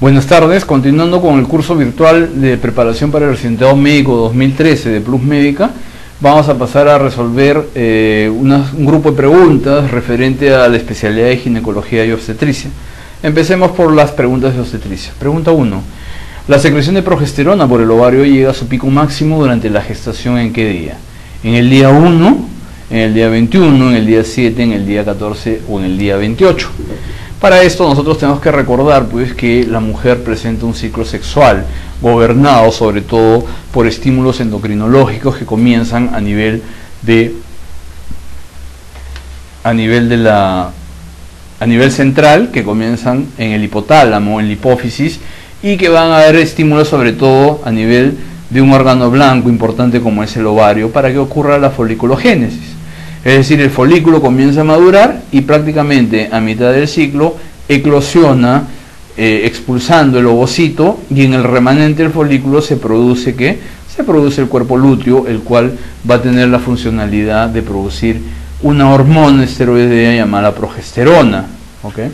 Buenas tardes, continuando con el curso virtual de preparación para el residentado médico 2013 de Plus Médica, vamos a pasar a resolver un grupo de preguntas referente a la especialidad de ginecología y obstetricia. Empecemos por las preguntas de obstetricia. Pregunta 1. La secreción de progesterona por el ovario llega a su pico máximo durante la gestación ¿en qué día? ¿En el día 1, en el día 21, en el día 7, en el día 14 o en el día 28? Para esto nosotros tenemos que recordar pues que la mujer presenta un ciclo sexual gobernado sobre todo por estímulos endocrinológicos que comienzan a nivel central, que comienzan en el hipotálamo, en la hipófisis, y que van a haber estímulos sobre todo a nivel de un órgano blanco importante como es el ovario para que ocurra la foliculogénesis. Es decir, el folículo comienza a madurar y prácticamente a mitad del ciclo eclosiona expulsando el ovocito, y en el remanente del folículo se produce ¿qué? Se produce el cuerpo lúteo, el cual va a tener la funcionalidad de producir una hormona esteroidea llamada progesterona. ¿Okay?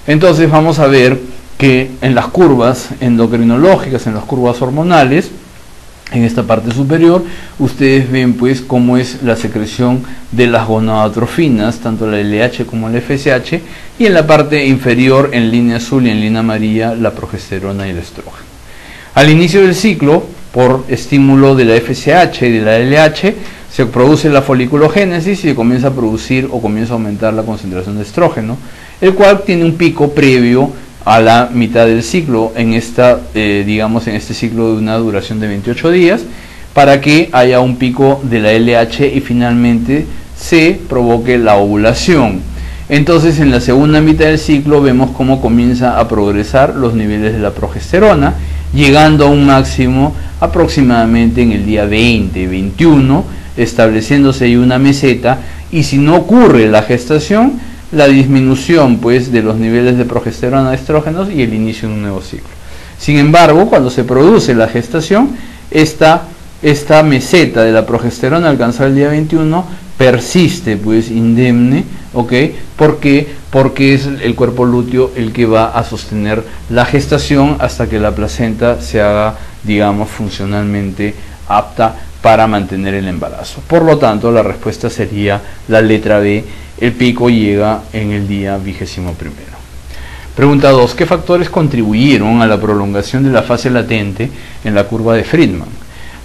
Entonces vamos a ver que en las curvas endocrinológicas, en las curvas hormonales, en esta parte superior, ustedes ven pues cómo es la secreción de las gonadotrofinas, tanto la LH como la FSH, y en la parte inferior, en línea azul y en línea amarilla, la progesterona y el estrógeno. Al inicio del ciclo, por estímulo de la FSH y de la LH, se produce la foliculogénesis y se comienza a producir o comienza a aumentar la concentración de estrógeno, el cual tiene un pico previo a la mitad del ciclo, en este ciclo de una duración de 28 días, para que haya un pico de la LH y finalmente se provoque la ovulación. Entonces en la segunda mitad del ciclo vemos cómo comienza a progresar los niveles de la progesterona, llegando a un máximo aproximadamente en el día 20-21, estableciéndose ahí una meseta, y si no ocurre la gestación, la disminución pues de los niveles de progesterona, de estrógenos y el inicio de un nuevo ciclo. Sin embargo, cuando se produce la gestación, esta meseta de la progesterona alcanzada el día 21 persiste pues indemne, ¿ok? ¿Por qué? Porque es el cuerpo lúteo el que va a sostener la gestación hasta que la placenta se haga, digamos, funcionalmente apta para mantener el embarazo. Por lo tanto, la respuesta sería la letra B. El pico llega en el día 21. Pregunta 2. ¿Qué factores contribuyeron a la prolongación de la fase latente en la curva de Friedman?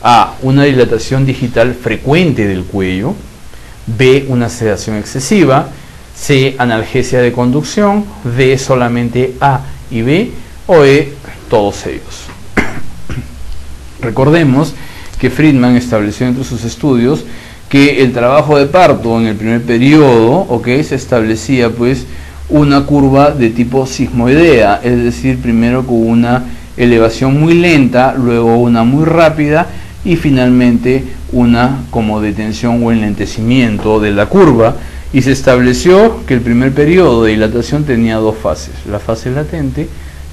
A. Una dilatación digital frecuente del cuello. B. Una sedación excesiva. C. Analgesia de conducción. D. Solamente A y B. O E. Todos ellos. Recordemos que Friedman estableció entre sus estudios que el trabajo de parto en el primer periodo, se establecía pues una curva de tipo sigmoidea, es decir, primero con una elevación muy lenta, luego una muy rápida y finalmente una como detención o enlentecimiento de la curva, y se estableció que el primer periodo de dilatación tenía dos fases, la fase latente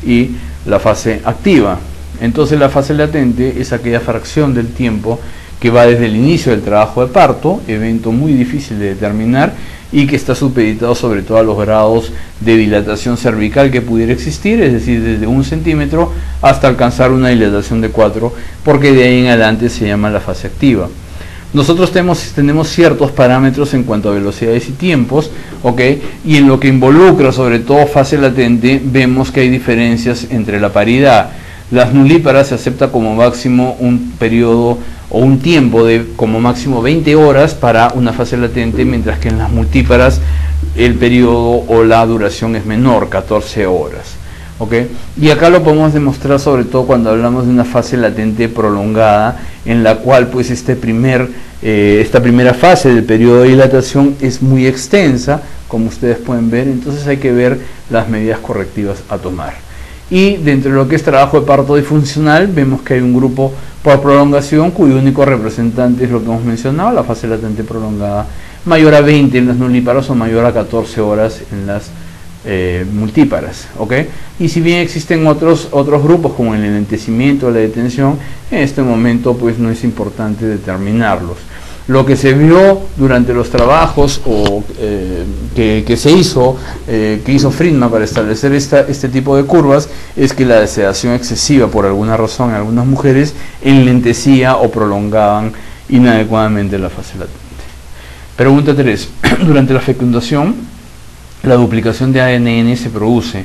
y la fase activa. Entonces la fase latente es aquella fracción del tiempo que va desde el inicio del trabajo de parto, evento muy difícil de determinar y que está supeditado sobre todo a los grados de dilatación cervical que pudiera existir, es decir, desde 1 centímetro hasta alcanzar una dilatación de 4, porque de ahí en adelante se llama la fase activa. Nosotros tenemos ciertos parámetros en cuanto a velocidades y tiempos, y en lo que involucra sobre todo fase latente, vemos que hay diferencias entre la paridad. Las nulíparas se acepta como máximo un periodo o un tiempo de como máximo 20 horas para una fase latente, mientras que en las multíparas el periodo o la duración es menor, 14 horas. Y acá lo podemos demostrar sobre todo cuando hablamos de una fase latente prolongada, en la cual pues esta primera fase del periodo de dilatación es muy extensa, como ustedes pueden ver. Entonces hay que ver las medidas correctivas a tomar. Y dentro de lo que es trabajo de parto disfuncional, vemos que hay un grupo por prolongación cuyo único representante es lo que hemos mencionado, la fase latente prolongada, mayor a 20 en las nulíparas o mayor a 14 horas en las multíparas. Y si bien existen otros grupos como el enlentecimiento o la detención, en este momento pues no es importante determinarlos. Lo que se vio durante los trabajos que hizo Friedman para establecer este tipo de curvas es que la sedación excesiva, por alguna razón en algunas mujeres, enlentecía o prolongaban inadecuadamente la fase latente. Pregunta 3. Durante la fecundación, la duplicación de ADN se produce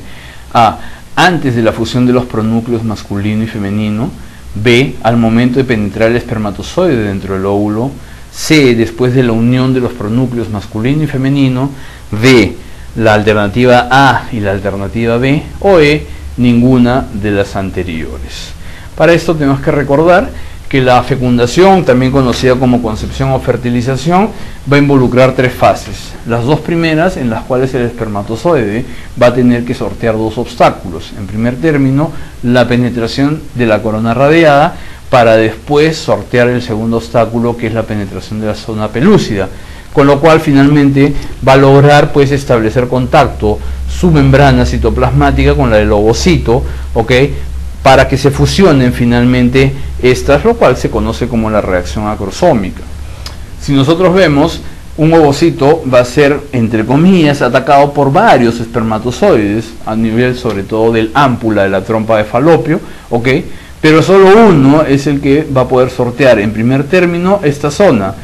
A. Antes de la fusión de los pronúcleos masculino y femenino, B. Al momento de penetrar el espermatozoide dentro del óvulo, C. Después de la unión de los pronúcleos masculino y femenino, D. La alternativa A y la alternativa B, o E. Ninguna de las anteriores. Para esto tenemos que recordar que la fecundación, también conocida como concepción o fertilización, va a involucrar 3 fases. Las 2 primeras, en las cuales el espermatozoide va a tener que sortear 2 obstáculos. En primer término, la penetración de la corona radiada, para después sortear el segundo obstáculo, que es la penetración de la zona pelúcida, con lo cual finalmente va a lograr pues establecer contacto su membrana citoplasmática con la del ovocito, ¿ok?, para que se fusionen finalmente estas, lo cual se conoce como la reacción acrosómica. Si nosotros vemos, un ovocito va a ser, entre comillas, atacado por varios espermatozoides, a nivel sobre todo del ámpula de la trompa de Falopio, ¿ok?, pero solo uno es el que va a poder sortear en primer término esta zona,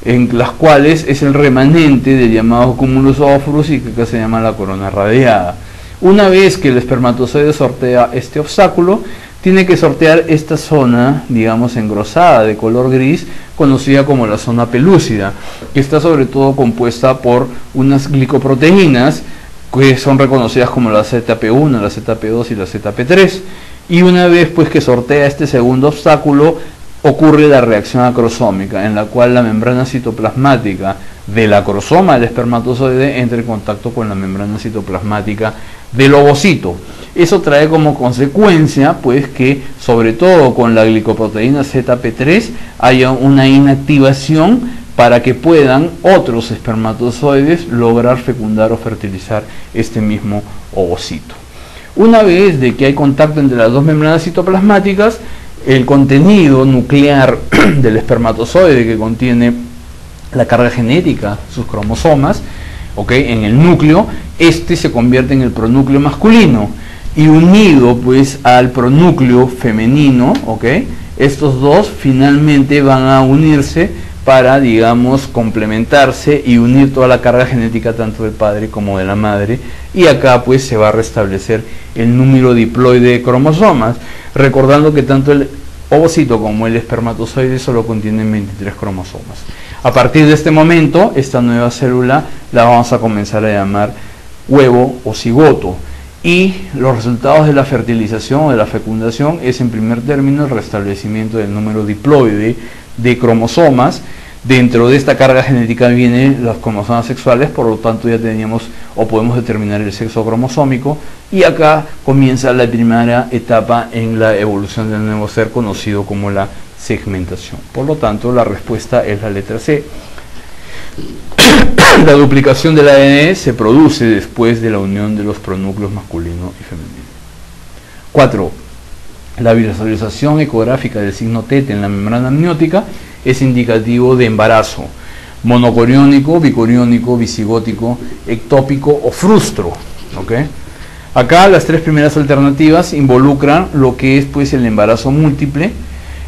en las cuales es el remanente del llamado cumulus ovorus y que acá se llama la corona radiada. Una vez que el espermatozoide sortea este obstáculo, tiene que sortear esta zona, digamos, engrosada de color gris, conocida como la zona pelúcida, que está sobre todo compuesta por unas glicoproteínas que son reconocidas como la ZP1, la ZP2 y la ZP3. Y una vez pues que sortea este segundo obstáculo, ocurre la reacción acrosómica, en la cual la membrana citoplasmática del acrosoma del espermatozoide entra en contacto con la membrana citoplasmática del ovocito. Eso trae como consecuencia pues que, sobre todo con la glicoproteína ZP3, haya una inactivación para que puedan otros espermatozoides lograr fecundar o fertilizar este mismo ovocito. Una vez de que hay contacto entre las 2 membranas citoplasmáticas, el contenido nuclear del espermatozoide, que contiene la carga genética, sus cromosomas, ¿okay?, en el núcleo, este se convierte en el pronúcleo masculino, y unido pues al pronúcleo femenino, ¿okay?, estos dos finalmente van a unirse para, digamos, complementarse y unir toda la carga genética tanto del padre como de la madre, y acá pues se va a restablecer el número diploide de cromosomas, recordando que tanto el ovocito como el espermatozoide solo contienen 23 cromosomas. A partir de este momento, esta nueva célula la vamos a comenzar a llamar huevo o cigoto, y los resultados de la fertilización o de la fecundación es, en primer término, el restablecimiento del número diploide de cromosomas. Dentro de esta carga genética vienen las cromosomas sexuales, por lo tanto ya teníamos o podemos determinar el sexo cromosómico, y acá comienza la primera etapa en la evolución del nuevo ser, conocido como la segmentación. Por lo tanto, la respuesta es la letra C. La duplicación del ADN se produce después de la unión de los pronúcleos masculino y femenino. 4. La visualización ecográfica del signo TET en la membrana amniótica es indicativo de embarazo monocoriónico, bicoriónico, bisigótico, ectópico o frustro. ¿Okay? Acá las 3 primeras alternativas involucran lo que es pues el embarazo múltiple.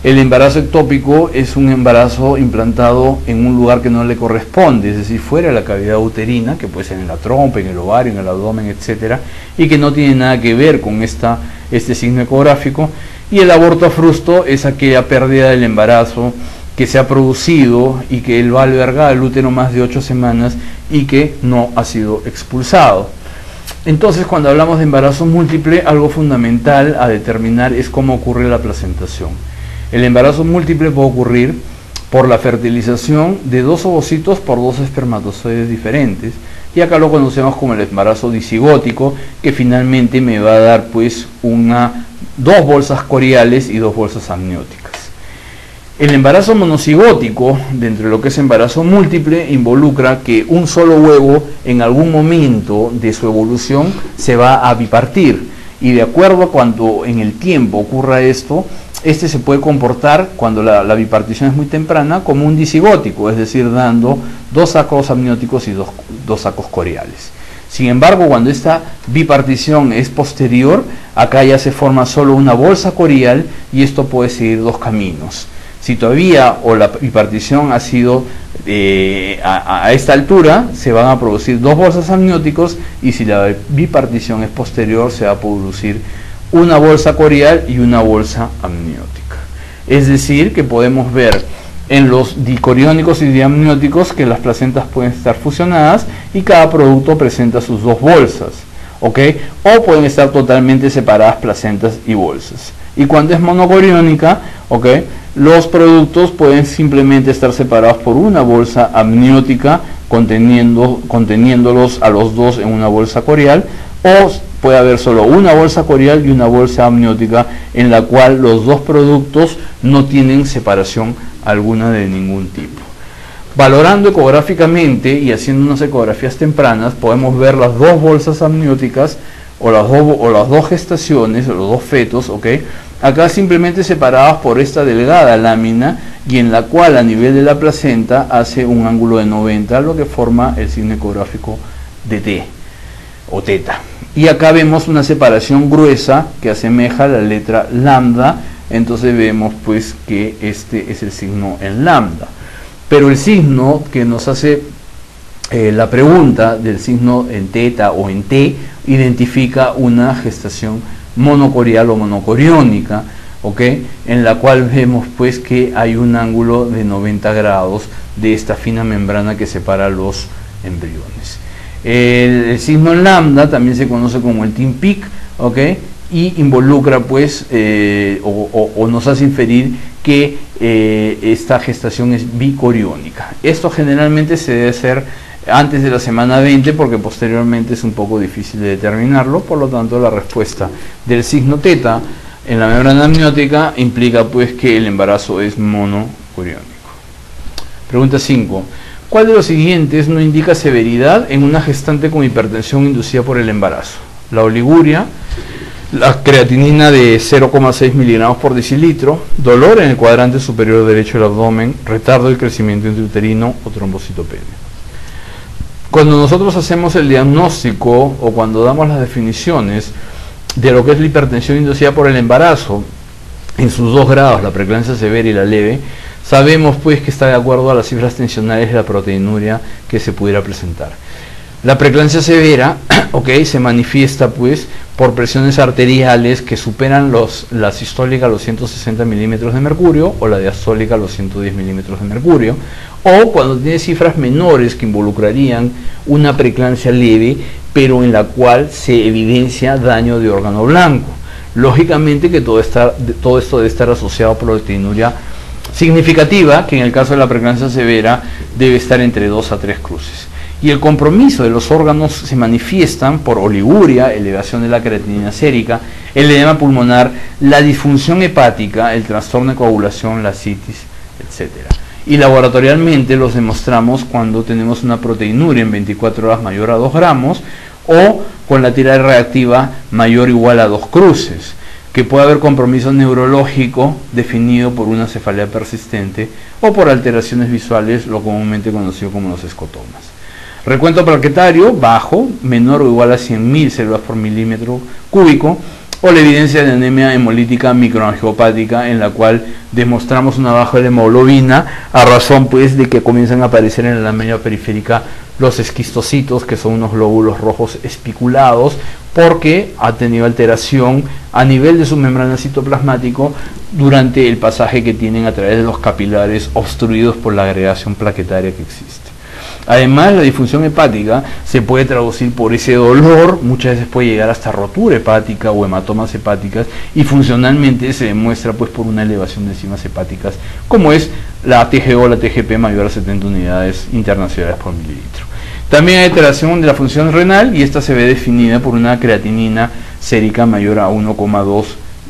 El embarazo ectópico es un embarazo implantado en un lugar que no le corresponde, es decir, fuera de la cavidad uterina, que puede ser en la trompa, en el ovario, en el abdomen, etcétera, y que no tiene nada que ver con este signo ecográfico. Y el aborto frusto es aquella pérdida del embarazo que se ha producido y que va a albergar el útero más de 8 semanas y que no ha sido expulsado. Entonces, cuando hablamos de embarazo múltiple, algo fundamental a determinar es cómo ocurre la placentación. El embarazo múltiple puede ocurrir por la fertilización de 2 ovocitos por 2 espermatozoides diferentes, y acá lo conocemos como el embarazo disigótico, que finalmente me va a dar pues 2 bolsas coriales y 2 bolsas amnióticas. El embarazo monocigótico, dentro de lo que es embarazo múltiple, involucra que un solo huevo en algún momento de su evolución se va a bipartir, y de acuerdo a cuando en el tiempo ocurra esto, este se puede comportar cuando la bipartición es muy temprana como un disigótico, es decir, dando 2 sacos amnióticos y dos sacos coriales. Sin embargo, cuando esta bipartición es posterior, acá ya se forma solo una bolsa corial y esto puede seguir 2 caminos. Si todavía o la bipartición ha sido a esta altura, se van a producir 2 bolsas amnióticos, y si la bipartición es posterior, se va a producir una bolsa corial y una bolsa amniótica. Es decir, que podemos ver en los dicoriónicos y diamnióticos que las placentas pueden estar fusionadas y cada producto presenta sus 2 bolsas, ¿ok? O pueden estar totalmente separadas placentas y bolsas. Y cuando es monocoriónica, ¿ok?, los productos pueden simplemente estar separados por una bolsa amniótica conteniéndolos a los 2 en una bolsa corial, o puede haber solo una bolsa corial y una bolsa amniótica en la cual los 2 productos no tienen separación alguna de ningún tipo. Valorando ecográficamente y haciendo unas ecografías tempranas, podemos ver las 2 bolsas amnióticas o las 2 gestaciones o los 2 fetos, ¿ok?, acá simplemente separadas por esta delgada lámina, y en la cual a nivel de la placenta hace un ángulo de 90, lo que forma el signo ecográfico de T o teta. Y acá vemos una separación gruesa que asemeja a la letra lambda, entonces vemos pues que este es el signo en lambda. Pero el signo que nos hace la pregunta del signo en teta o en T identifica una gestación monocorial o monocoriónica, ¿ok?, en la cual vemos pues que hay un ángulo de 90 grados de esta fina membrana que separa los embriones. El signo lambda también se conoce como el team peak, ¿ok?, y involucra pues o nos hace inferir que esta gestación es bicoriónica. Esto generalmente se debe hacer antes de la semana 20, porque posteriormente es un poco difícil de determinarlo. Por lo tanto, la respuesta del signo teta en la membrana amniótica implica pues que el embarazo es monocoriónico. Pregunta 5. ¿Cuál de los siguientes no indica severidad en una gestante con hipertensión inducida por el embarazo? La oliguria, la creatinina de 0,6 miligramos por decilitro, dolor en el cuadrante superior derecho del abdomen, retardo del crecimiento intrauterino o trombocitopenia. Cuando nosotros hacemos el diagnóstico o cuando damos las definiciones de lo que es la hipertensión inducida por el embarazo, en sus 2 grados, la preeclampsia severa y la leve, sabemos pues que está de acuerdo a las cifras tensionales de la proteinuria que se pudiera presentar. La preeclampsia severa, ¿ok?, se manifiesta pues por presiones arteriales que superan la sistólica a los 160 milímetros de mercurio o la diastólica a los 110 milímetros de mercurio, o cuando tiene cifras menores que involucrarían una preeclampsia leve, pero en la cual se evidencia daño de órgano blanco. Lógicamente que todo esto debe estar asociado a proteinuria significativa, que en el caso de la preeclampsia severa debe estar entre 2 a 3 cruces. Y el compromiso de los órganos se manifiestan por oliguria, elevación de la creatinina sérica, el edema pulmonar, la disfunción hepática, el trastorno de coagulación, la ascitis, etc. Y laboratorialmente los demostramos cuando tenemos una proteinuria en 24 horas mayor a 2 gramos o con la tirada reactiva mayor o igual a 2 cruces, que puede haber compromiso neurológico definido por una cefalea persistente o por alteraciones visuales, lo comúnmente conocido como los escotomas. Recuento plaquetario bajo, menor o igual a 100.000 células por milímetro cúbico, o la evidencia de anemia hemolítica microangiopática, en la cual demostramos una baja de hemoglobina a razón pues de que comienzan a aparecer en la media periférica los esquistocitos, que son unos glóbulos rojos espiculados, porque ha tenido alteración a nivel de su membrana citoplasmático durante el pasaje que tienen a través de los capilares obstruidos por la agregación plaquetaria que existe. Además, la disfunción hepática se puede traducir por ese dolor, muchas veces puede llegar hasta rotura hepática o hematomas hepáticas, y funcionalmente se demuestra pues por una elevación de enzimas hepáticas, como es la TGO o la TGP mayor a 70 unidades internacionales por mililitro. También hay alteración de la función renal, y esta se ve definida por una creatinina sérica mayor a 1,2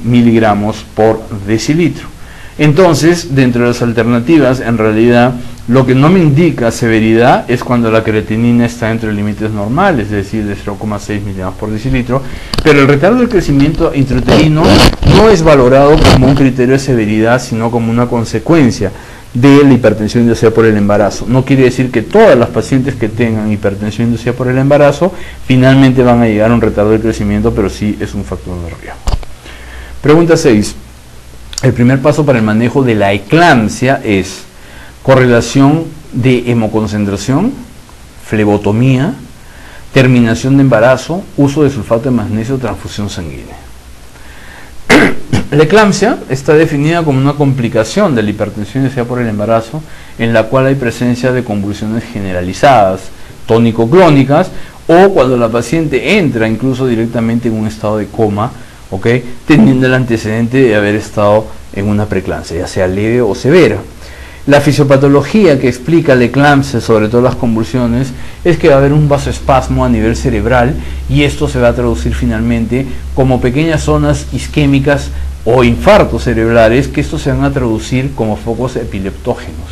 miligramos por decilitro. Entonces, dentro de las alternativas, en realidad, lo que no me indica severidad es cuando la creatinina está entre límites normales, es decir, de 0,6 miligramos por decilitro, pero el retardo del crecimiento intrauterino no es valorado como un criterio de severidad, sino como una consecuencia de la hipertensión inducida por el embarazo. No quiere decir que todas las pacientes que tengan hipertensión inducida por el embarazo finalmente van a llegar a un retardo del crecimiento, pero sí es un factor de riesgo. Pregunta 6. El primer paso para el manejo de la eclampsia es correlación de hemoconcentración, flebotomía, terminación de embarazo, uso de sulfato de magnesio, transfusión sanguínea. La eclampsia está definida como una complicación de la hipertensión inducida por el embarazo, en la cual hay presencia de convulsiones generalizadas, tónico-clónicas, o cuando la paciente entra incluso directamente en un estado de coma, teniendo el antecedente de haber estado en una preeclampsia, ya sea leve o severa. La fisiopatología que explica la eclampsia, sobre todo las convulsiones, es que va a haber un vasoespasmo a nivel cerebral y esto se va a traducir finalmente como pequeñas zonas isquémicas o infartos cerebrales, que estos se van a traducir como focos epileptógenos.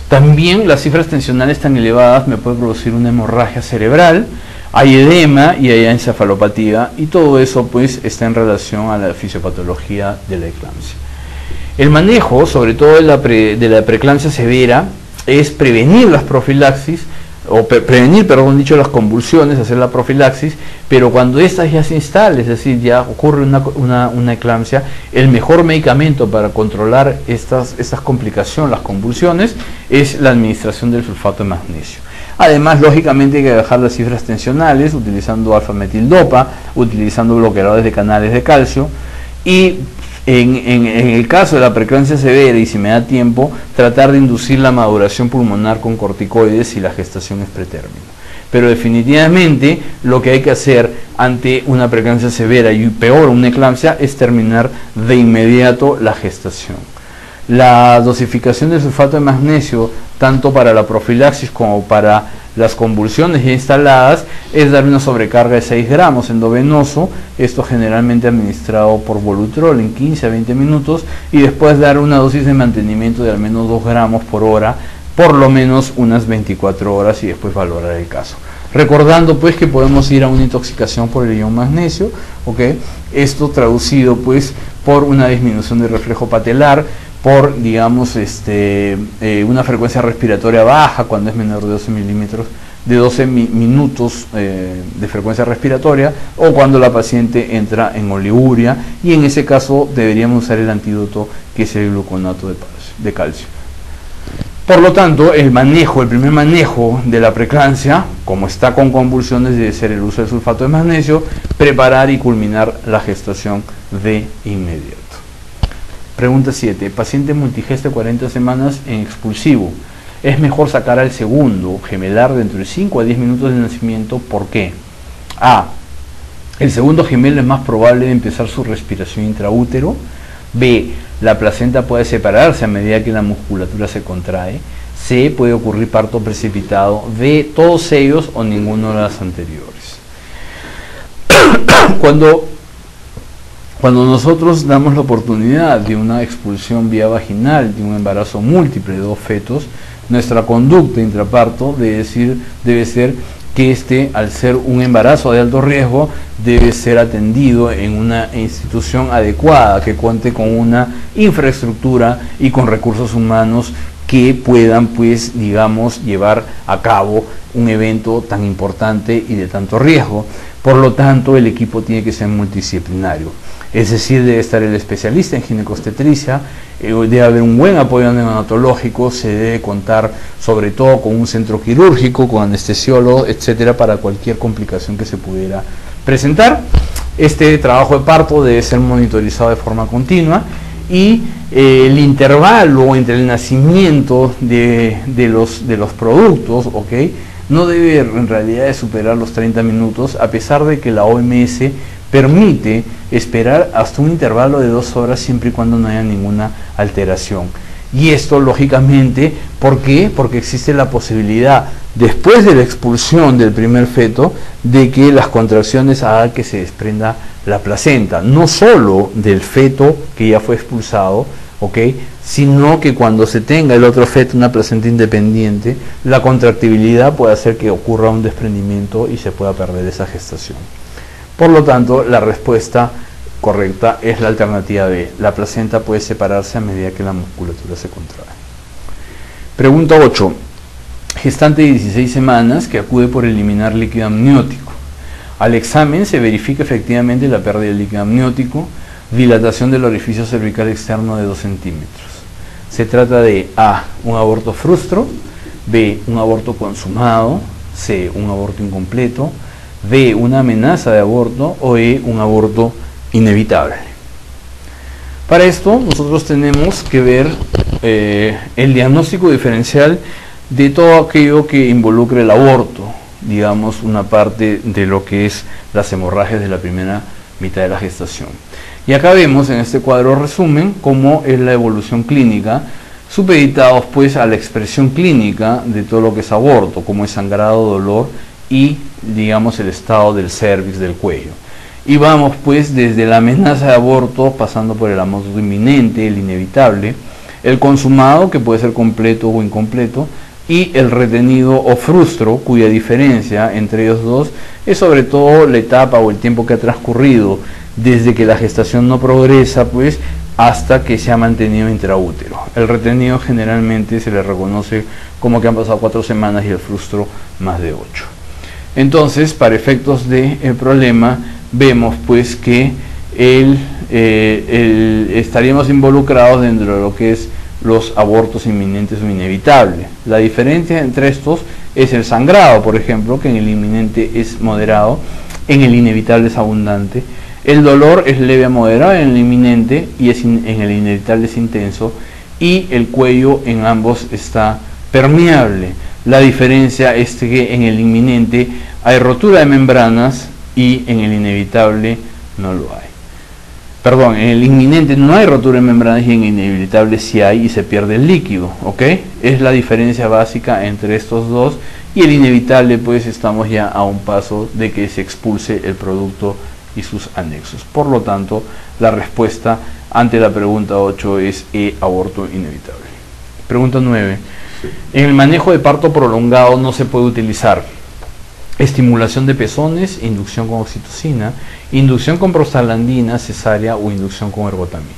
También las cifras tensionales tan elevadas me pueden producir una hemorragia cerebral, hay edema y hay encefalopatía, y todo eso pues está en relación a la fisiopatología de la eclampsia. El manejo, sobre todo de la preeclampsia severa, es prevenir las profilaxis, las convulsiones, hacer la profilaxis, pero cuando estas ya se instalan, es decir, ya ocurre una eclampsia, el mejor medicamento para controlar estas complicaciones, las convulsiones, es la administración del sulfato de magnesio. Además, lógicamente hay que bajar las cifras tensionales utilizando alfa-metildopa, utilizando bloqueadores de canales de calcio, y en el caso de la preeclampsia severa, y si me da tiempo, tratar de inducir la maduración pulmonar con corticoides si la gestación es pretérmino. Pero definitivamente lo que hay que hacer ante una preeclampsia severa y peor una eclampsia es terminar de inmediato la gestación. La dosificación de sulfato de magnesio, tanto para la profilaxis como para las convulsiones ya instaladas, es dar una sobrecarga de 6 gramos endovenoso, esto generalmente administrado por Volutrol en 15 a 20 minutos, y después dar una dosis de mantenimiento de al menos 2 gramos por hora, por lo menos unas 24 horas, y después valorar el caso. Recordando pues que podemos ir a una intoxicación por el ion magnesio, esto traducido pues por una disminución del reflejo patelar, por, digamos, una frecuencia respiratoria baja cuando es menor de 12 minutos de frecuencia respiratoria, o cuando la paciente entra en oliuria, y en ese caso deberíamos usar el antídoto, que es el gluconato de calcio. Por lo tanto, el primer manejo de la preeclampsia, como está con convulsiones, debe ser el uso del sulfato de magnesio, preparar y culminar la gestación de inmediato. Pregunta 7. Paciente multigeste 40 semanas en expulsivo. ¿Es mejor sacar al segundo gemelar dentro de 5 a 10 minutos de nacimiento? ¿Por qué? A. El segundo gemelo es más probable de empezar su respiración intraútero. B. La placenta puede separarse a medida que la musculatura se contrae. C. Puede ocurrir parto precipitado. D. Todos ellos o ninguno de las anteriores. Cuando nosotros damos la oportunidad de una expulsión vía vaginal de un embarazo múltiple de 2 fetos, nuestra conducta intraparto debe ser que al ser un embarazo de alto riesgo, debe ser atendido en una institución adecuada, que cuente con una infraestructura y con recursos humanos que puedan, pues, digamos, llevar a cabo un evento tan importante y de tanto riesgo. Por lo tanto, el equipo tiene que ser multidisciplinario. Es decir, debe estar el especialista en ginecobstetricia, debe haber un buen apoyo neonatológico, se debe contar sobre todo con un centro quirúrgico, con anestesiólogo, etcétera, para cualquier complicación que se pudiera presentar. Este trabajo de parto debe ser monitorizado de forma continua, y el intervalo entre el nacimiento de los productos, no debe en realidad de superar los 30 minutos, a pesar de que la OMS permite esperar hasta un intervalo de 2 horas siempre y cuando no haya ninguna alteración. Y esto, lógicamente, ¿por qué? Porque existe la posibilidad, después de la expulsión del primer feto, de que las contracciones hagan que se desprenda la placenta, no solo del feto que ya fue expulsado, ¿ok? Sino que cuando se tenga el otro feto, una placenta independiente, la contractibilidad puede hacer que ocurra un desprendimiento y se pueda perder esa gestación. Por lo tanto, la respuesta correcta es la alternativa B. La placenta puede separarse a medida que la musculatura se contrae. Pregunta 8. Gestante de 16 semanas que acude por eliminar líquido amniótico. Al examen se verifica efectivamente la pérdida de líquido amniótico, dilatación del orificio cervical externo de 2 centímetros. Se trata de A, un aborto frustro, B, un aborto consumado, C, un aborto incompleto, D, una amenaza de aborto o E, un aborto inevitable. Para esto nosotros tenemos que ver el diagnóstico diferencial de todo aquello que involucre el aborto, digamos una parte de lo que es las hemorragias de la primera mitad de la gestación. Y acá vemos en este cuadro resumen cómo es la evolución clínica, supeditados pues a la expresión clínica de todo lo que es aborto, como es sangrado, dolor y digamos el estado del cervix, del cuello. Y vamos pues desde la amenaza de aborto, pasando por el aborto inminente, el inevitable, el consumado, que puede ser completo o incompleto, y el retenido o frustro, cuya diferencia entre ellos dos es sobre todo la etapa o el tiempo que ha transcurrido desde que la gestación no progresa pues hasta que se ha mantenido intraútero. El retenido generalmente se le reconoce como que han pasado 4 semanas y el frustro más de 8. Entonces, para efectos del problema, vemos pues que estaríamos involucrados dentro de lo que es los abortos inminentes o inevitables. La diferencia entre estos es el sangrado, por ejemplo, que en el inminente es moderado, en el inevitable es abundante. El dolor es leve a moderado en el inminente y en el inevitable es intenso, y el cuello en ambos está permeable. La diferencia es que en el inminente hay rotura de membranas y en el inevitable no lo hay. Perdón, en el inminente no hay rotura de membranas y en el inevitable sí hay y se pierde el líquido, ¿ok? Es la diferencia básica entre estos dos, y el inevitable pues estamos ya a un paso de que se expulse el producto y sus anexos. Por lo tanto, la respuesta ante la pregunta 8 es E, aborto inevitable. Pregunta 9. En el manejo de parto prolongado no se puede utilizar estimulación de pezones, inducción con oxitocina, inducción con prostaglandina, cesárea o inducción con ergotaminas.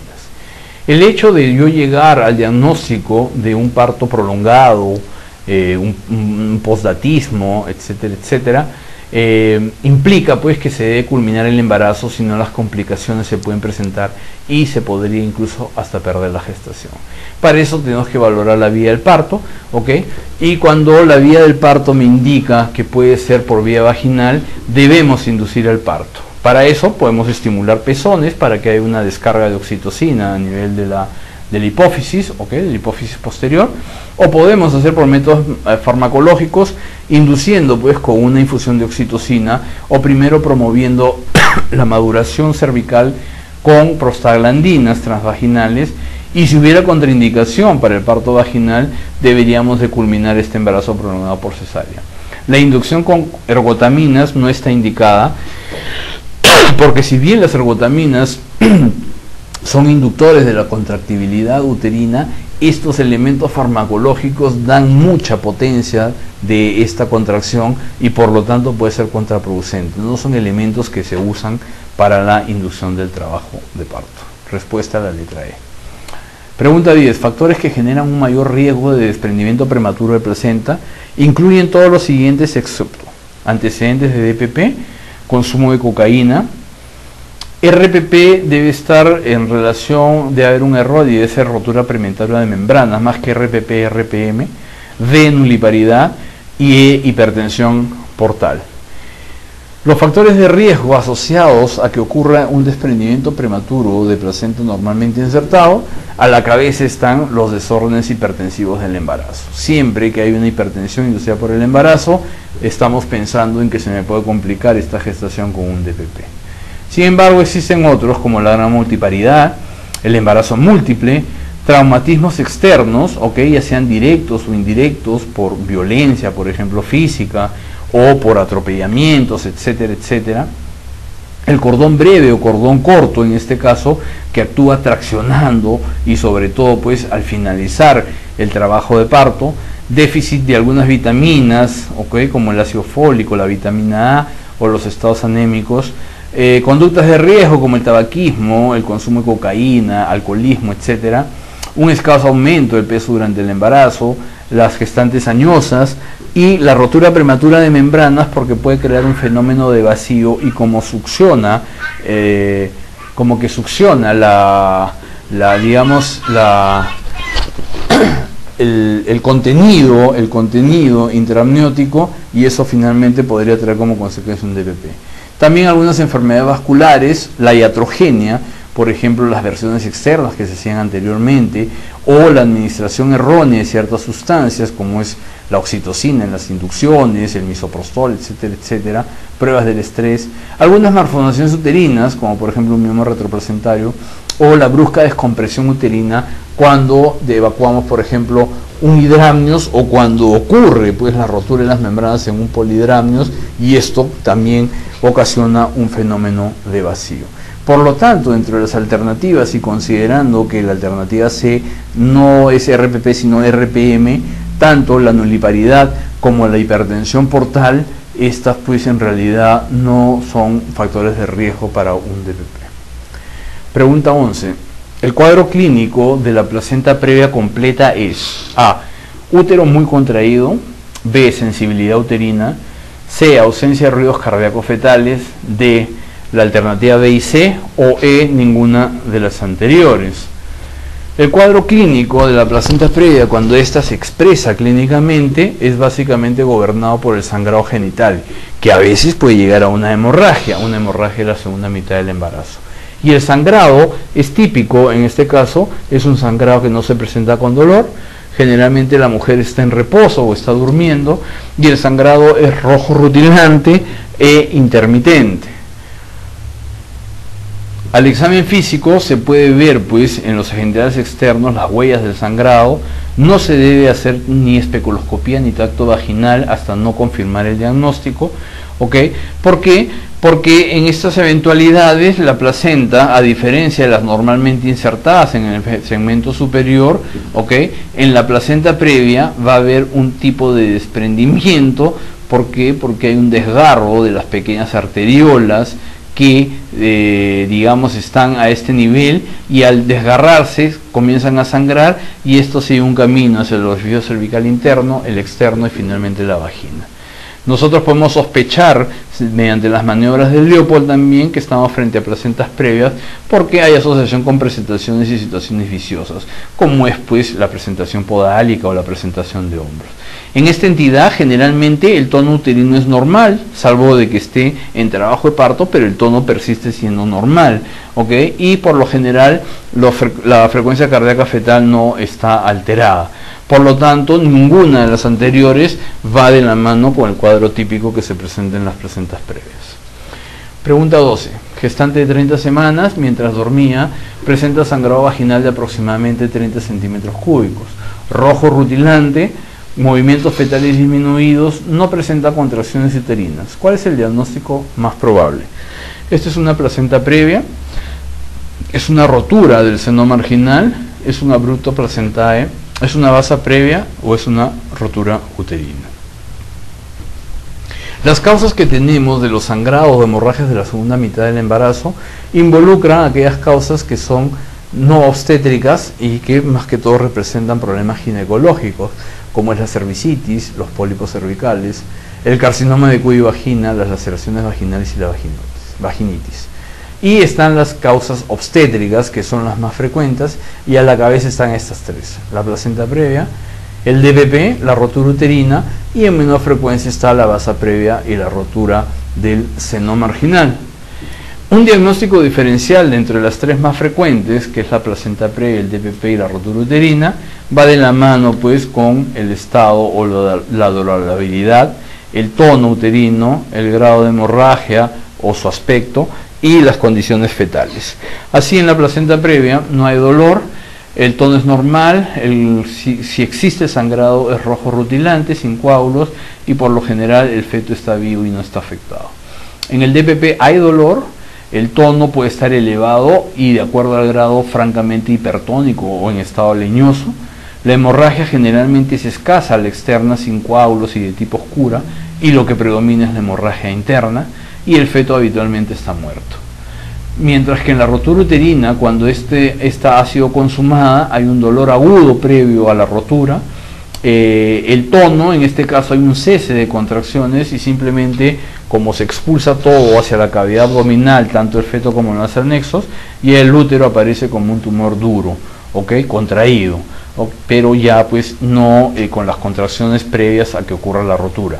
El hecho de yo llegar al diagnóstico de un parto prolongado, un postdatismo, etcétera, etcétera, implica pues que se debe culminar el embarazo, si no las complicaciones se pueden presentar y se podría incluso hasta perder la gestación. Para eso tenemos que valorar la vía del parto, ¿ok? Y cuando la vía del parto me indica que puede ser por vía vaginal, debemos inducir el parto. Para eso podemos estimular pezones para que haya una descarga de oxitocina a nivel de la hipófisis, ¿ok? De la hipófisis posterior, o podemos hacer por métodos farmacológicos, induciendo pues con una infusión de oxitocina, o primero promoviendo la maduración cervical con prostaglandinas transvaginales, y si hubiera contraindicación para el parto vaginal, deberíamos de culminar este embarazo prolongado por cesárea. La inducción con ergotaminas no está indicada, porque si bien las ergotaminas son inductores de la contractibilidad uterina, estos elementos farmacológicos dan mucha potencia de esta contracción y por lo tanto puede ser contraproducente. No son elementos que se usan para la inducción del trabajo de parto. Respuesta a la letra E. Pregunta 10. Factores que generan un mayor riesgo de desprendimiento prematuro de placenta incluyen todos los siguientes excepto antecedentes de DPP, consumo de cocaína. RPP debe estar en relación de haber un error y debe ser rotura premenstrual de membranas, más que RPP, RPM. D, nuliparidad, y E, hipertensión portal. Los factores de riesgo asociados a que ocurra un desprendimiento prematuro de placenta normalmente insertado, a la cabeza están los desórdenes hipertensivos del embarazo. Siempre que hay una hipertensión inducida por el embarazo, estamos pensando en que se me puede complicar esta gestación con un DPP. Sin embargo, existen otros como la gran multiparidad, el embarazo múltiple, traumatismos externos, ya sean directos o indirectos por violencia, por ejemplo, física, o por atropellamientos, etcétera, etcétera, el cordón breve o cordón corto, en este caso, que actúa traccionando y sobre todo pues al finalizar el trabajo de parto, déficit de algunas vitaminas, ¿okay?, como el ácido fólico, la vitamina A o los estados anémicos, conductas de riesgo como el tabaquismo, el consumo de cocaína, alcoholismo, etcétera, un escaso aumento del peso durante el embarazo, las gestantes añosas y la rotura prematura de membranas, porque puede crear un fenómeno de vacío y como succiona, como que succiona el contenido intraamniótico, y eso finalmente podría traer como consecuencia un DPP. También algunas enfermedades vasculares, la iatrogenia, por ejemplo las versiones externas que se hacían anteriormente, o la administración errónea de ciertas sustancias como es la oxitocina en las inducciones, el misoprostol, etcétera, etcétera, pruebas del estrés, algunas malformaciones uterinas como por ejemplo un mioma retroplacentario, o la brusca descompresión uterina cuando evacuamos por ejemplo un hidramnios, o cuando ocurre pues la rotura de las membranas en un polihidramnios, y esto también ocasiona un fenómeno de vacío. Por lo tanto, entre las alternativas, y considerando que la alternativa C no es RPP sino RPM, tanto la nulliparidad como la hipertensión portal, estas pues en realidad no son factores de riesgo para un DPP. Pregunta 11. El cuadro clínico de la placenta previa completa es: A. Útero muy contraído. B. Sensibilidad uterina. C. Ausencia de ruidos cardíacos fetales. D. La alternativa B y C, o E, ninguna de las anteriores. El cuadro clínico de la placenta previa, cuando ésta se expresa clínicamente, es básicamente gobernado por el sangrado genital, que a veces puede llegar a una hemorragia de la segunda mitad del embarazo. Y el sangrado es típico, en este caso, es un sangrado que no se presenta con dolor. Generalmente la mujer está en reposo o está durmiendo, y el sangrado es rojo rutilante e intermitente. Al examen físico se puede ver pues en los genitales externos las huellas del sangrado. No se debe hacer ni especuloscopía ni tacto vaginal hasta no confirmar el diagnóstico, ¿ok? ¿Por qué? Porque en estas eventualidades la placenta, a diferencia de las normalmente insertadas en el segmento superior, ¿ok?, en la placenta previa va a haber un tipo de desprendimiento. ¿Por qué? Porque hay un desgarro de las pequeñas arteriolas que digamos están a este nivel, y al desgarrarse comienzan a sangrar, y esto sigue un camino hacia el orificio cervical interno, el externo y finalmente la vagina. Nosotros podemos sospechar mediante las maniobras del Leopold también que estamos frente a placentas previas, porque hay asociación con presentaciones y situaciones viciosas, como es pues la presentación podálica o la presentación de hombros. En esta entidad generalmente el tono uterino es normal, salvo de que esté en trabajo de parto, pero el tono persiste siendo normal, ¿ok? Y por lo general la frecuencia cardíaca fetal no está alterada. Por lo tanto, ninguna de las anteriores va de la mano con el cuadro típico que se presenta en las placentas previas. Pregunta 12. Gestante de 30 semanas, mientras dormía, presenta sangrado vaginal de aproximadamente 30 centímetros cúbicos, rojo rutilante, movimientos fetales disminuidos, no presenta contracciones uterinas. ¿Cuál es el diagnóstico más probable? Esta es una placenta previa, es una rotura del seno marginal, es un abrupto placentae, es una vasa previa o es una rotura uterina. Las causas que tenemos de los sangrados o hemorragias de la segunda mitad del embarazo involucran aquellas causas que son no obstétricas y que más que todo representan problemas ginecológicos, como es la cervicitis, los pólipos cervicales, el carcinoma de cuello y vagina, las laceraciones vaginales y la vaginitis. Y están las causas obstétricas, que son las más frecuentes, y a la cabeza están estas tres: la placenta previa, el DPP, la rotura uterina, y en menor frecuencia está la vasa previa y la rotura del seno marginal. Un diagnóstico diferencial de entre las tres más frecuentes, que es la placenta previa, el DPP y la rotura uterina, va de la mano pues con el estado o la dolorabilidad, el tono uterino, el grado de hemorragia o su aspecto y las condiciones fetales. Así, en la placenta previa no hay dolor, el tono es normal, si existe sangrado es rojo rutilante, sin coágulos, y por lo general el feto está vivo y no está afectado. En el DPP hay dolor, el tono puede estar elevado y de acuerdo al grado francamente hipertónico o en estado leñoso. La hemorragia generalmente es escasa a la externa, sin coágulos y de tipo oscura, y lo que predomina es la hemorragia interna, y el feto habitualmente está muerto. Mientras que en la rotura uterina, cuando esta ha sido consumada, hay un dolor agudo previo a la rotura. El tono, en este caso hay un cese de contracciones y simplemente como se expulsa todo hacia la cavidad abdominal, tanto el feto como los anexos, y el útero aparece como un tumor duro, contraído, pero ya pues no con las contracciones previas a que ocurra la rotura.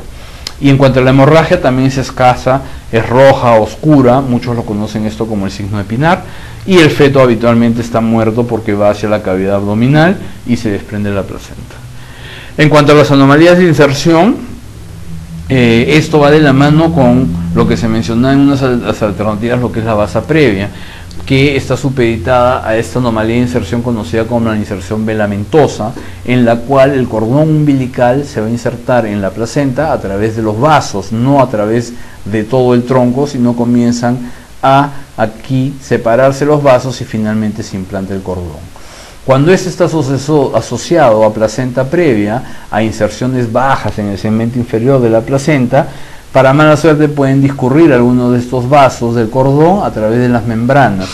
Y en cuanto a la hemorragia, también es escasa, es roja, oscura, muchos lo conocen esto como el signo de Pinar, y el feto habitualmente está muerto porque va hacia la cavidad abdominal y se desprende la placenta. En cuanto a las anomalías de inserción, esto va de la mano con lo que se mencionaba en unas alternativas, lo que es la basa previa, que está supeditada a esta anomalía de inserción conocida como la inserción velamentosa, en la cual el cordón umbilical se va a insertar en la placenta a través de los vasos, no a través de todo el tronco, sino comienzan a aquí separarse los vasos y finalmente se implanta el cordón. Cuando este está asociado a placenta previa, a inserciones bajas en el segmento inferior de la placenta, para mala suerte pueden discurrir algunos de estos vasos del cordón a través de las membranas.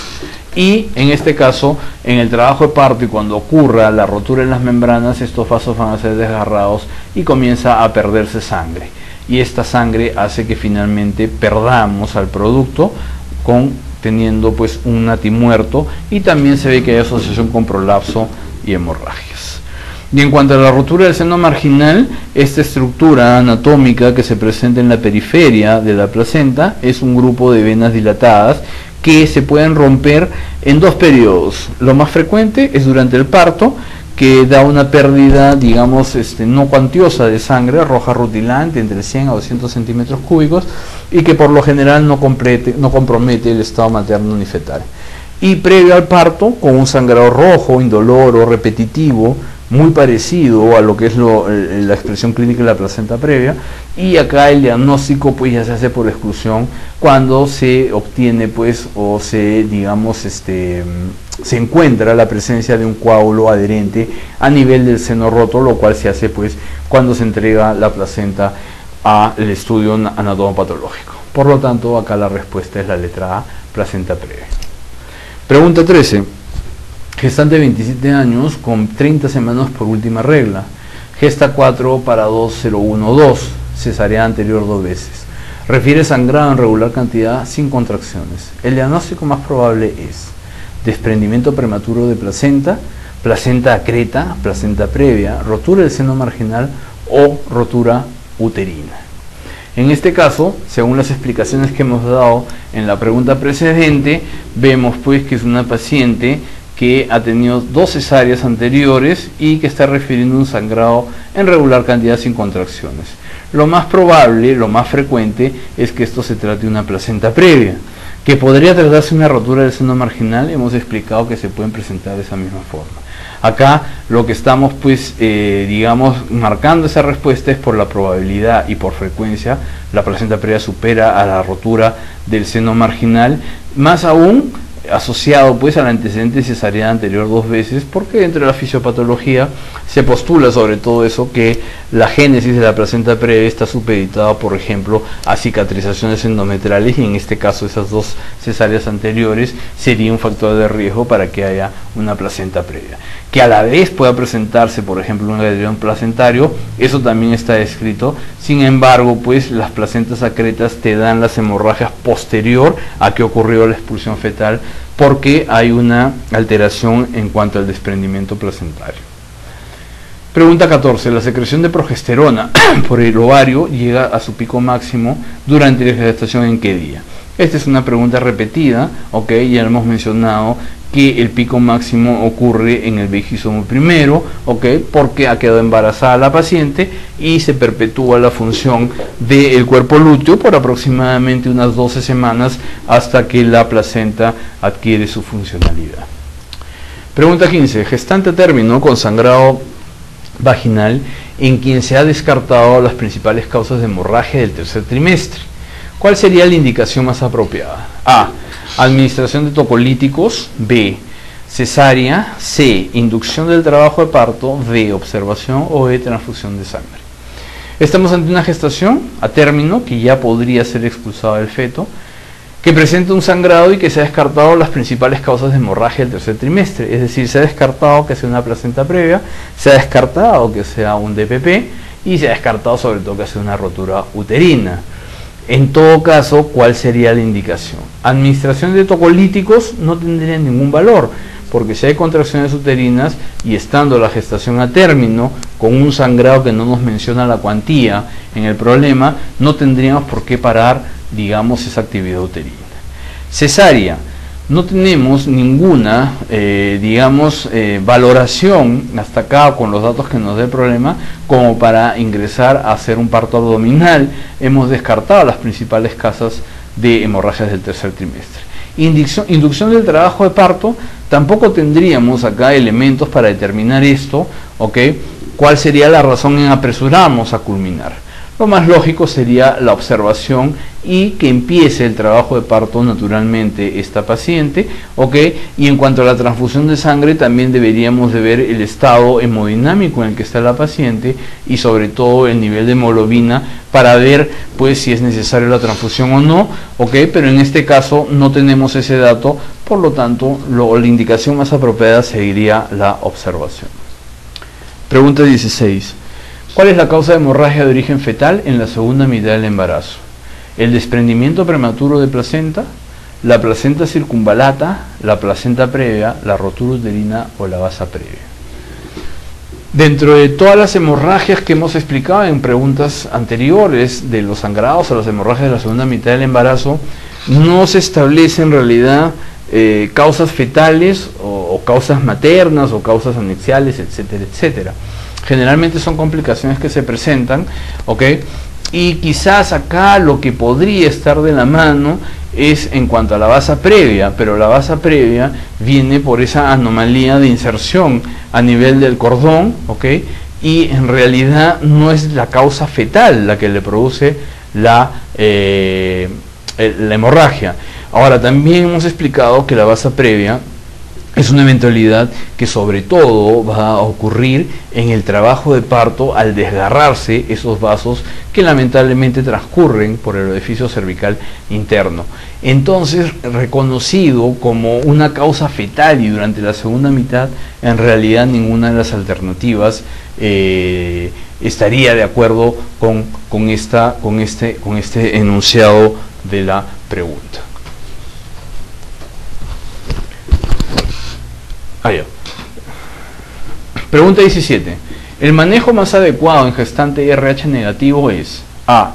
Y en este caso, en el trabajo de parto y cuando ocurra la rotura en las membranas, estos vasos van a ser desgarrados y comienza a perderse sangre. Y esta sangre hace que finalmente perdamos al producto teniendo pues un natimuerto, y también se ve que hay asociación con prolapso y hemorragias. Y en cuanto a la rotura del seno marginal, esta estructura anatómica que se presenta en la periferia de la placenta es un grupo de venas dilatadas que se pueden romper en dos periodos. Lo más frecuente es durante el parto, que da una pérdida, digamos, no cuantiosa de sangre roja rutilante entre 100 a 200 centímetros cúbicos, y que por lo general no compromete el estado materno ni fetal. Y previo al parto, con un sangrado rojo, indoloro, repetitivo, muy parecido a lo que es la expresión clínica de la placenta previa, y acá el diagnóstico pues ya se hace por exclusión cuando se obtiene pues o se encuentra la presencia de un coágulo adherente a nivel del seno roto, lo cual se hace pues cuando se entrega la placenta al estudio anatomopatológico. Por lo tanto, acá la respuesta es la letra A, placenta previa. Pregunta 13. Gestante de 27 años con 30 semanas por última regla. Gesta 4 para 2012. Cesárea anterior 2 veces. Refiere sangrado en regular cantidad sin contracciones. El diagnóstico más probable es desprendimiento prematuro de placenta, placenta acreta, placenta previa, rotura del seno marginal o rotura uterina. En este caso, según las explicaciones que hemos dado en la pregunta precedente, vemos pues que es una paciente que ha tenido 2 cesáreas anteriores y que está refiriendo un sangrado en regular cantidad sin contracciones. Lo más probable, lo más frecuente, es que esto se trate de una placenta previa. Que podría tratarse de una rotura del seno marginal, hemos explicado que se pueden presentar de esa misma forma. Acá lo que estamos pues marcando esa respuesta es por la probabilidad y por frecuencia. La placenta previa supera a la rotura del seno marginal, más aún asociado pues al antecedente cesariana anterior 2 veces, porque dentro de la fisiopatología se postula sobre todo eso, que la génesis de la placenta previa está supeditada, por ejemplo, a cicatrizaciones endometriales, y en este caso esas 2 cesáreas anteriores sería un factor de riesgo para que haya una placenta previa. Que a la vez pueda presentarse, por ejemplo, un adherión placentario, eso también está descrito. Sin embargo, pues las placentas acretas te dan las hemorragias posterior a que ocurrió la expulsión fetal, porque hay una alteración en cuanto al desprendimiento placentario. Pregunta 14. La secreción de progesterona por el ovario llega a su pico máximo durante la gestación, ¿en qué día? Esta es una pregunta repetida, ya hemos mencionado que el pico máximo ocurre en el vigésimo primero, porque ha quedado embarazada la paciente y se perpetúa la función del cuerpo lúteo por aproximadamente unas 12 semanas hasta que la placenta adquiere su funcionalidad. Pregunta 15. Gestante a término con sangrado vaginal en quien se ha descartado las principales causas de hemorragia del tercer trimestre. ¿Cuál sería la indicación más apropiada? A. administración de tocolíticos, B, cesárea, C, inducción del trabajo de parto, D, observación o E, transfusión de sangre. Estamos ante una gestación a término que ya podría ser expulsada del feto, que presenta un sangrado y que se ha descartado las principales causas de hemorragia del tercer trimestre, es decir, se ha descartado que sea una placenta previa, se ha descartado que sea un DPP y se ha descartado sobre todo que sea una rotura uterina. En todo caso, ¿cuál sería la indicación? Administración de tocolíticos no tendría ningún valor, porque si hay contracciones uterinas y estando la gestación a término, con un sangrado que no nos menciona la cuantía en el problema, no tendríamos por qué parar, digamos, esa actividad uterina. Cesárea, no tenemos ninguna, valoración hasta acá con los datos que nos dé el problema como para ingresar a hacer un parto abdominal. Hemos descartado las principales causas de hemorragias del tercer trimestre. Inducción del trabajo de parto, tampoco tendríamos acá elementos para determinar esto, ¿ok? ¿Cuál sería la razón en apresurarnos a culminar? Lo más lógico sería la observación y que empiece el trabajo de parto naturalmente esta paciente, ¿ok? Y en cuanto a la transfusión de sangre, también deberíamos de ver el estado hemodinámico en el que está la paciente y sobre todo el nivel de hemoglobina para ver pues si es necesaria la transfusión o no, ¿ok? Pero en este caso no tenemos ese dato, por lo tanto la indicación más apropiada sería la observación. Pregunta 16. ¿Cuál es la causa de hemorragia de origen fetal en la segunda mitad del embarazo? ¿El desprendimiento prematuro de placenta, la placenta circunvalata, la placenta previa, la rotura uterina o la vasa previa? Dentro de todas las hemorragias que hemos explicado en preguntas anteriores, de los sangrados a las hemorragias de la segunda mitad del embarazo, no se establece en realidad causas fetales o causas maternas o causas anexiales, etcétera, etcétera. Generalmente son complicaciones que se presentan, ¿ok? Y quizás acá lo que podría estar de la mano es en cuanto a la vasa previa, pero la vasa previa viene por esa anomalía de inserción a nivel del cordón, ¿ok? Y en realidad no es la causa fetal la que le produce la hemorragia. Ahora, también hemos explicado que la vasa previa es una eventualidad que sobre todo va a ocurrir en el trabajo de parto al desgarrarse esos vasos que lamentablemente transcurren por el orificio cervical interno. Entonces, reconocido como una causa fetal y durante la segunda mitad, en realidad ninguna de las alternativas estaría de acuerdo con este enunciado de la pregunta. Pregunta 17. El manejo más adecuado en gestante RH negativo es: A.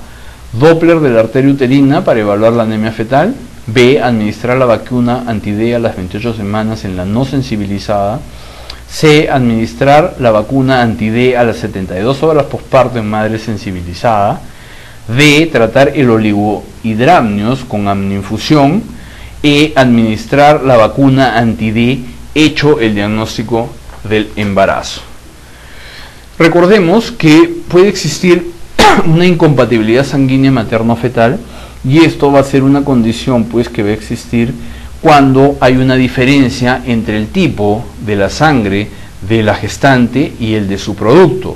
Doppler de la arteria uterina para evaluar la anemia fetal. B. Administrar la vacuna anti-D a las 28 semanas en la no sensibilizada. C. Administrar la vacuna anti-D a las 72 horas posparto en madre sensibilizada. D. Tratar el oligohidramnios con amniinfusión. E. Administrar la vacuna anti-D hecho el diagnóstico del embarazo. Recordemos que puede existir una incompatibilidad sanguínea materno-fetal y esto va a ser una condición pues que va a existir cuando hay una diferencia entre el tipo de la sangre de la gestante y el de su producto.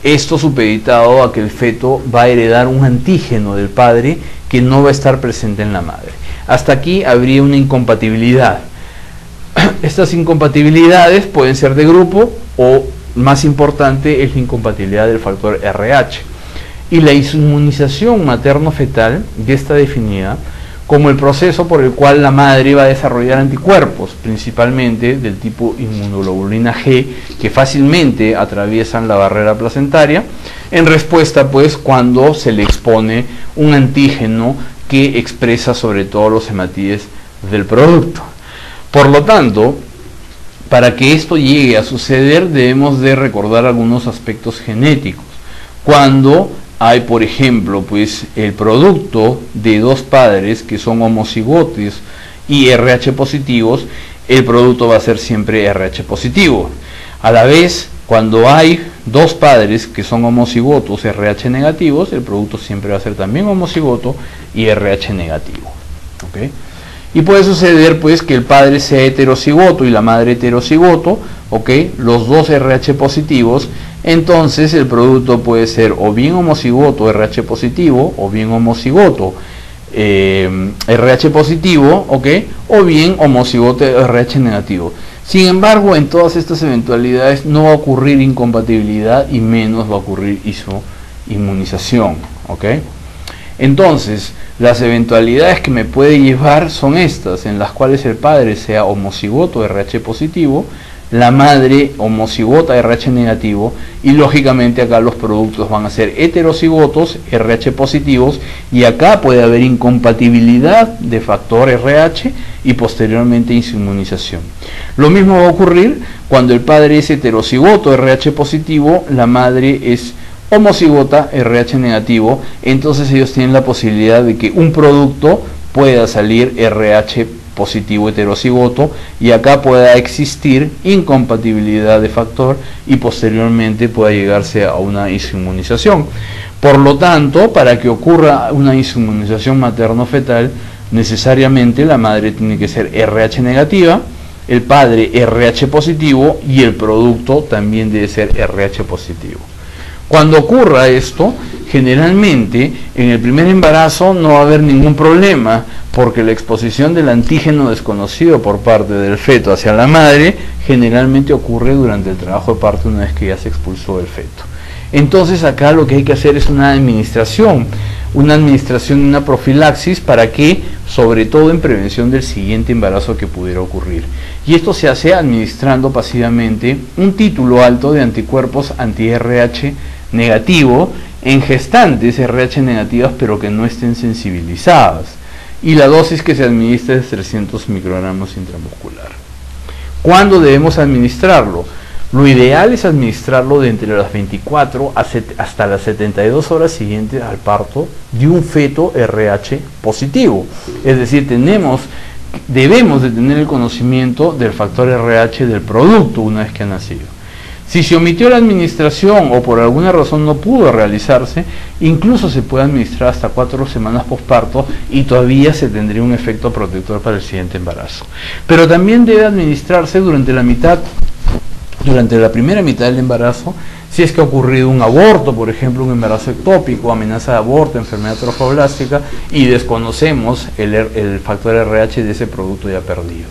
Esto supeditado a que el feto va a heredar un antígeno del padre que no va a estar presente en la madre. Hasta aquí habría una incompatibilidad. Estas incompatibilidades pueden ser de grupo o, más importante, es la incompatibilidad del factor RH. Y la inmunización materno-fetal ya está definida como el proceso por el cual la madre va a desarrollar anticuerpos, principalmente del tipo inmunoglobulina G, que fácilmente atraviesan la barrera placentaria, en respuesta pues cuando se le expone un antígeno que expresa sobre todo los hematíes del producto. Por lo tanto, para que esto llegue a suceder debemos de recordar algunos aspectos genéticos. Cuando hay, por ejemplo, pues el producto de dos padres que son homocigotes y RH positivos, el producto va a ser siempre RH positivo. A la vez, cuando hay dos padres que son homocigotos RH negativos, el producto siempre va a ser también homocigoto y RH negativo. ¿Okay? Y puede suceder pues que el padre sea heterocigoto y la madre heterocigoto, ¿ok? Los dos RH positivos. Entonces el producto puede ser o bien homocigoto RH positivo o bien homocigoto RH positivo, ¿ok? O bien homocigoto RH negativo. Sin embargo, en todas estas eventualidades no va a ocurrir incompatibilidad y menos va a ocurrir isoinmunización, ¿ok? Entonces, las eventualidades que me puede llevar son estas, en las cuales el padre sea homocigoto RH positivo, la madre homocigota RH negativo, y lógicamente acá los productos van a ser heterocigotos RH positivos, y acá puede haber incompatibilidad de factor RH y posteriormente isoinmunización. Lo mismo va a ocurrir cuando el padre es heterocigoto RH positivo, la madre es homocigota RH negativo. Entonces ellos tienen la posibilidad de que un producto pueda salir RH positivo heterocigoto, y acá pueda existir incompatibilidad de factor y posteriormente pueda llegarse a una isoinmunización. Por lo tanto, para que ocurra una isoinmunización materno-fetal, necesariamente la madre tiene que ser RH negativa, el padre RH positivo y el producto también debe ser RH positivo. Cuando ocurra esto, generalmente en el primer embarazo no va a haber ningún problema, porque la exposición del antígeno desconocido por parte del feto hacia la madre generalmente ocurre durante el trabajo de parto, una vez que ya se expulsó el feto. Entonces acá lo que hay que hacer es una administración y una profilaxis, para que, sobre todo en prevención del siguiente embarazo que pudiera ocurrir. Y esto se hace administrando pasivamente un título alto de anticuerpos anti-RH negativo en gestantes RH negativas pero que no estén sensibilizadas. Y la dosis que se administra es 300 microgramos intramuscular. ¿Cuándo debemos administrarlo? Lo ideal es administrarlo de entre las 24 hasta las 72 horas siguientes al parto de un feto RH positivo. Es decir, debemos de tener el conocimiento del factor RH del producto una vez que ha nacido. Si se omitió la administración o por alguna razón no pudo realizarse, incluso se puede administrar hasta 4 semanas posparto y todavía se tendría un efecto protector para el siguiente embarazo. Pero también debe administrarse durante la primera mitad del embarazo, si es que ha ocurrido un aborto, por ejemplo, un embarazo ectópico, amenaza de aborto, enfermedad trofoblástica, y desconocemos el factor RH de ese producto ya perdido.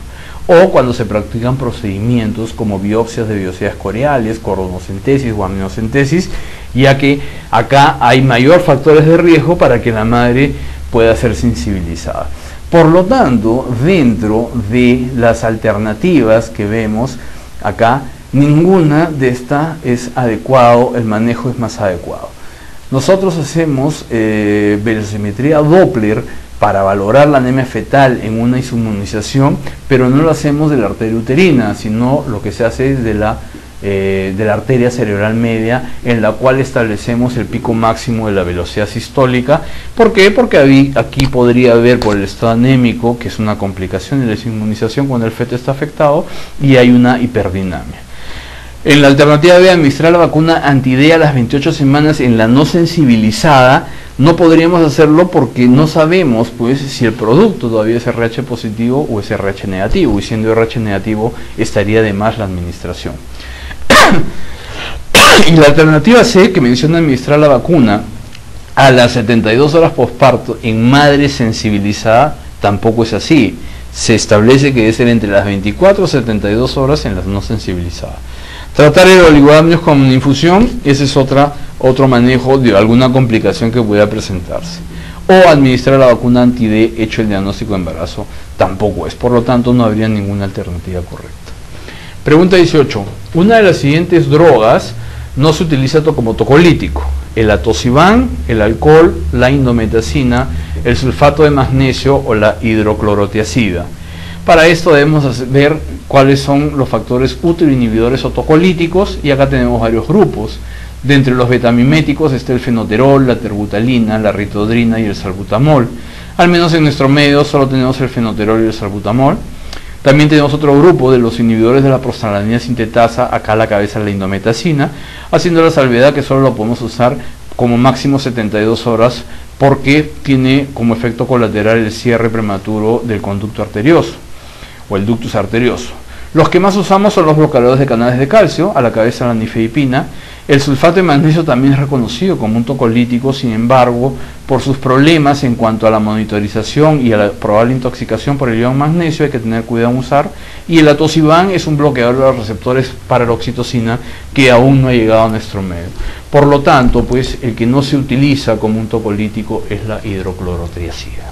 O cuando se practican procedimientos como biopsias de biopsias coreales, coronocentesis o amniocentesis, ya que acá hay mayor factores de riesgo para que la madre pueda ser sensibilizada. Por lo tanto, dentro de las alternativas que vemos acá, ninguna de estas es adecuado, el manejo es más adecuado. Nosotros hacemos velocimetría Doppler para valorar la anemia fetal en una isoinmunización, pero no lo hacemos de la arteria uterina, sino lo que se hace es de la arteria cerebral media, en la cual establecemos el pico máximo de la velocidad sistólica. ¿Por qué? Porque aquí podría haber, por el estado anémico, que es una complicación de la isoinmunización cuando el feto está afectado, y hay una hiperdinamia. En la alternativa B, administrar la vacuna anti-D a las 28 semanas en la no sensibilizada, no podríamos hacerlo porque no sabemos pues si el producto todavía es RH positivo o es RH negativo, y siendo RH negativo estaría de más la administración. Y la alternativa C, que menciona administrar la vacuna a las 72 horas posparto en madre sensibilizada, tampoco es así. Se establece que debe ser entre las 24 y 72 horas en las no sensibilizadas. Tratar el oligoamnios con infusión, ese es otro manejo de alguna complicación que pueda presentarse. O administrar la vacuna anti-D hecho el diagnóstico de embarazo, tampoco es. Por lo tanto, no habría ninguna alternativa correcta. Pregunta 18. Una de las siguientes drogas no se utiliza como tocolítico: el atosiban, el alcohol, la indometacina, el sulfato de magnesio o la hidroclorotiazida. Para esto debemos ver cuáles son los factores uteroinhibidores o tocolíticos, y acá tenemos varios grupos. De entre los betamiméticos está el fenoterol, la terbutalina, la ritodrina y el salbutamol. Al menos en nuestro medio solo tenemos el fenoterol y el salbutamol. También tenemos otro grupo de los inhibidores de la prostaglandina sintetasa, acá a la cabeza la indometacina, haciendo la salvedad que solo lo podemos usar como máximo 72 horas porque tiene como efecto colateral el cierre prematuro del conducto arterioso o el ductus arterioso. Los que más usamos son los bloqueadores de canales de calcio, a la cabeza la nifedipina. El sulfato de magnesio también es reconocido como un tocolítico, sin embargo, por sus problemas en cuanto a la monitorización y a la probable intoxicación por el ion magnesio, hay que tener cuidado en usar. Y el atosiban es un bloqueador de los receptores para la oxitocina que aún no ha llegado a nuestro medio. Por lo tanto, pues el que no se utiliza como un tocolítico es la hidroclorotriazida.